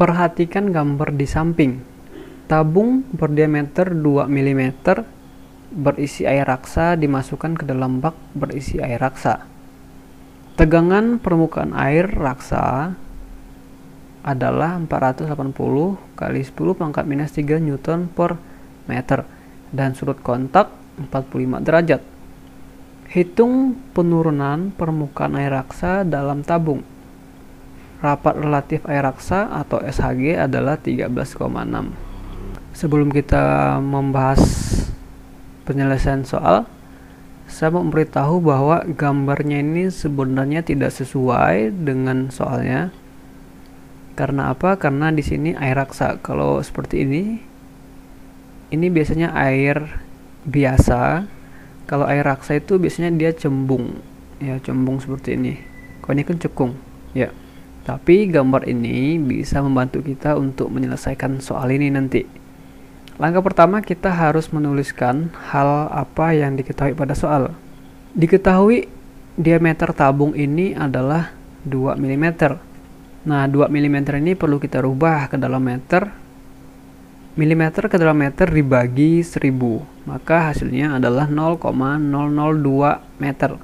Perhatikan gambar di samping. Tabung berdiameter 2 mm berisi air raksa dimasukkan ke dalam bak berisi air raksa. Tegangan permukaan air raksa adalah 480 kali 10 pangkat minus 3 Newton per meter dan sudut kontak 45 derajat. Hitung penurunan permukaan air raksa dalam tabung. Rapat relatif air raksa atau SHG adalah 13,6. Sebelum kita membahas penyelesaian soal, saya mau memberitahu bahwa gambarnya ini sebenarnya tidak sesuai dengan soalnya. Karena apa? Karena di sini air raksa. Kalau seperti ini biasanya air biasa. Kalau air raksa itu biasanya dia cembung, ya cembung seperti ini. Kalau ini kan cekung, ya. Tapi gambar ini bisa membantu kita untuk menyelesaikan soal ini nanti. Langkah pertama, kita harus menuliskan hal apa yang diketahui pada soal. Diketahui diameter tabung ini adalah 2 mm. Nah, 2 mm ini perlu kita rubah ke dalam meter. Milimeter ke dalam meter dibagi 1000, maka hasilnya adalah 0,002 meter.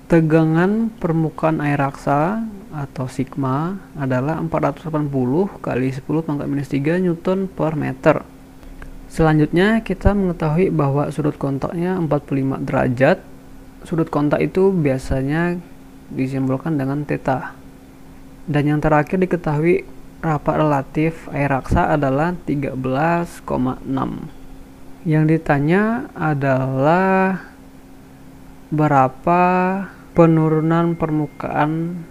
Tegangan permukaan air raksa atau sigma adalah 480 kali 10 pangkat minus 3 Newton per meter. Selanjutnya kita mengetahui bahwa sudut kontaknya 45 derajat. Sudut kontak itu biasanya disimbolkan dengan theta. Dan yang terakhir diketahui rapat relatif air raksa adalah 13,6. Yang ditanya adalah berapa penurunan permukaan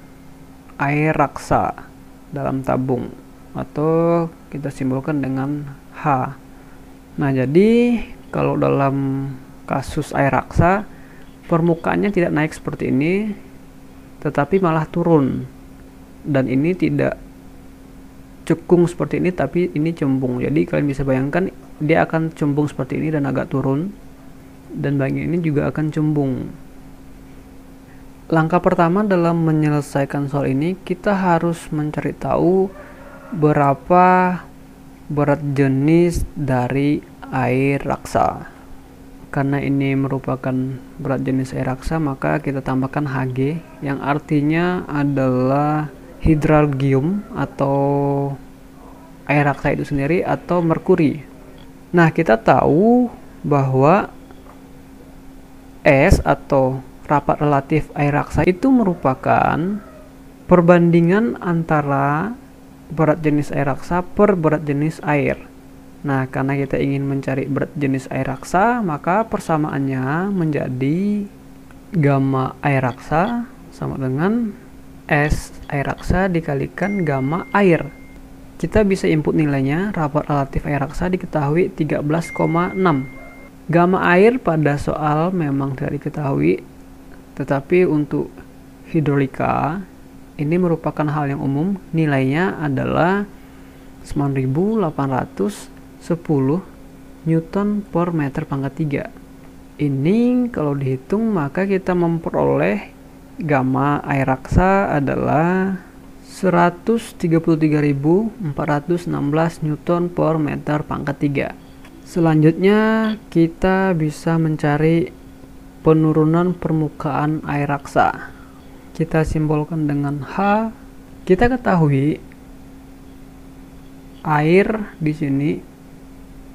air raksa dalam tabung, atau kita simbolkan dengan H. Nah, jadi kalau dalam kasus air raksa, permukaannya tidak naik seperti ini, tetapi malah turun. Dan ini tidak cekung seperti ini, tapi ini cembung. Jadi kalian bisa bayangkan dia akan cembung seperti ini dan agak turun, dan bagian ini juga akan cembung. Langkah pertama dalam menyelesaikan soal ini, kita harus mencari tahu berapa berat jenis dari air raksa. Karena ini merupakan berat jenis air raksa, maka kita tambahkan Hg, yang artinya adalah hidralgium atau air raksa itu sendiri, atau merkuri. Nah, kita tahu bahwa S atau rapat relatif air raksa itu merupakan perbandingan antara berat jenis air raksa per berat jenis air. Nah, karena kita ingin mencari berat jenis air raksa, maka persamaannya menjadi gamma air raksa sama dengan S air raksa dikalikan gamma air. Kita bisa input nilainya. Rapat relatif air raksa diketahui 13,6. Gamma air pada soal memang tidak diketahui, tetapi untuk hidrolika ini merupakan hal yang umum. Nilainya adalah 9810 Newton per meter pangkat 3. Ini kalau dihitung, maka kita memperoleh gamma air raksa adalah 133.416 Newton per meter pangkat 3. Selanjutnya kita bisa mencari penurunan permukaan air raksa. Kita simbolkan dengan H. Kita ketahui air di sini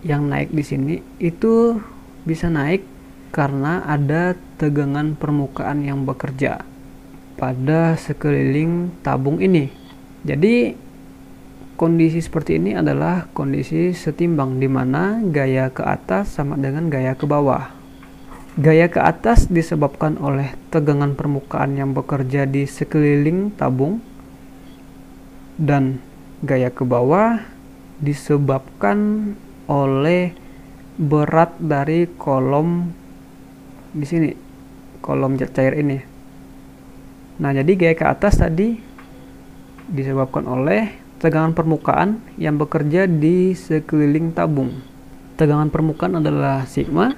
yang naik di sini itu bisa naik karena ada tegangan permukaan yang bekerja pada sekeliling tabung ini. Jadi kondisi seperti ini adalah kondisi setimbang, di mana gaya ke atas sama dengan gaya ke bawah. Gaya ke atas disebabkan oleh tegangan permukaan yang bekerja di sekeliling tabung, dan gaya ke bawah disebabkan oleh berat dari kolom di sini, kolom zat cair ini. Nah, jadi gaya ke atas tadi disebabkan oleh tegangan permukaan yang bekerja di sekeliling tabung. Tegangan permukaan adalah sigma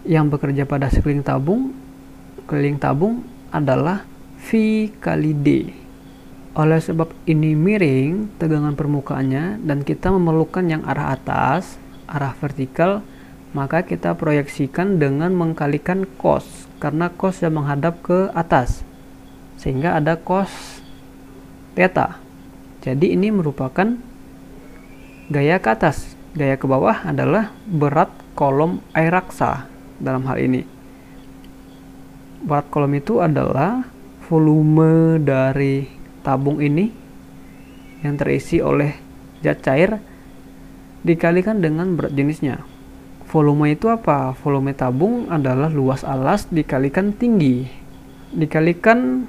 yang bekerja pada sekeliling tabung. Keliling tabung adalah V. V kali D. Oleh sebab ini miring tegangan permukaannya dan kita memerlukan yang arah atas, arah vertikal, maka kita proyeksikan dengan mengkalikan cos, karena cos yang menghadap ke atas, sehingga ada cos theta. Jadi ini merupakan gaya ke atas. Gaya ke bawah adalah berat kolom air raksa dalam hal ini. Berat kolom itu adalah volume dari tabung ini yang terisi oleh zat cair dikalikan dengan berat jenisnya. Volume itu apa? Volume tabung adalah luas alas dikalikan tinggi, dikalikan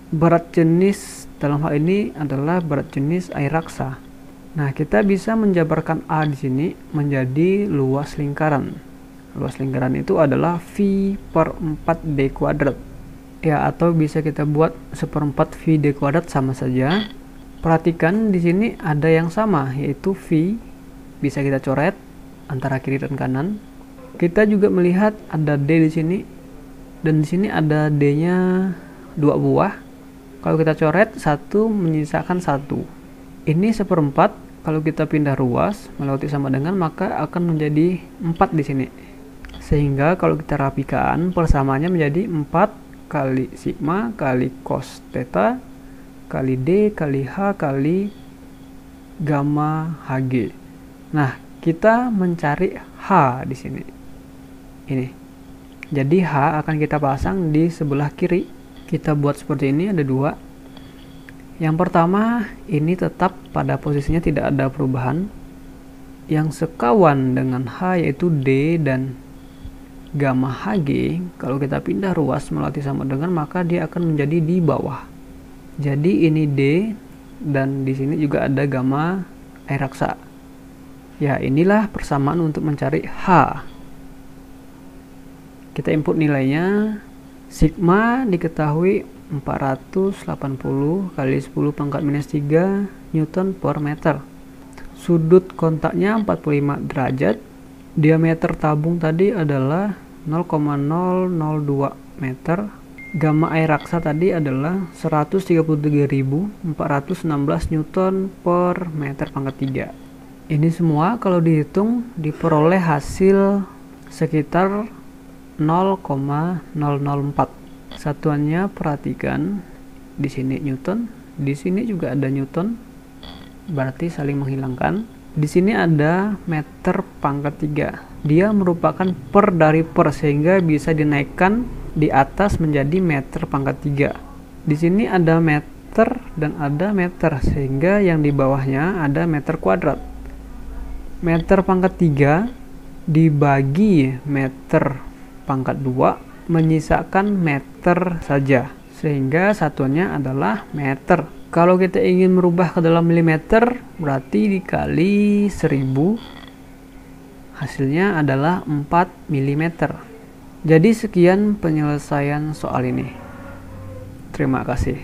berat jenis, dalam hal ini adalah berat jenis air raksa. Nah, kita bisa menjabarkan A di sini menjadi luas lingkaran. Luas lingkaran itu adalah V per 4D kuadrat. Ya, atau bisa kita buat 1/4 V D kuadrat, sama saja. Perhatikan di sini ada yang sama, yaitu V. Bisa kita coret antara kiri dan kanan. Kita juga melihat ada D di sini, dan di sini ada D-nya 2 buah. Kalau kita coret, 1 menyisakan 1. Ini 1/4. Kalau kita pindah ruas melewati sama dengan, maka akan menjadi 4 di sini. Sehingga kalau kita rapikan, persamaannya menjadi 4 kali sigma kali cos theta kali D kali H kali gamma Hg. Nah, kita mencari H di sini. Ini. Jadi H akan kita pasang di sebelah kiri. Kita buat seperti ini, ada 2. Yang pertama, ini tetap pada posisinya, tidak ada perubahan. Yang sekawan dengan H yaitu D dan gamma Hg, kalau kita pindah ruas melewati sama dengan, maka dia akan menjadi di bawah. Jadi ini D, dan di sini juga ada gamma air raksa. Ya, inilah persamaan untuk mencari H. Kita input nilainya. Sigma diketahui 480 kali 10 pangkat minus 3 Newton per meter. Sudut kontaknya 45 derajat. Diameter tabung tadi adalah 0,002 meter. Gamma air raksa tadi adalah 133.416 Newton per meter pangkat 3. Ini semua kalau dihitung diperoleh hasil sekitar 0,004. Satuannya perhatikan, di sini Newton, di sini juga ada Newton, berarti saling menghilangkan. Di sini ada meter pangkat 3. Dia merupakan per dari per, sehingga bisa dinaikkan di atas menjadi meter pangkat 3. Di sini ada meter dan ada meter, sehingga yang di bawahnya ada meter kuadrat. Meter pangkat 3 dibagi meter pangkat 2 menyisakan meter saja, sehingga satuannya adalah meter. Kalau kita ingin merubah ke dalam milimeter, berarti dikali 1000, hasilnya adalah 4 mm. Jadi sekian penyelesaian soal ini. Terima kasih.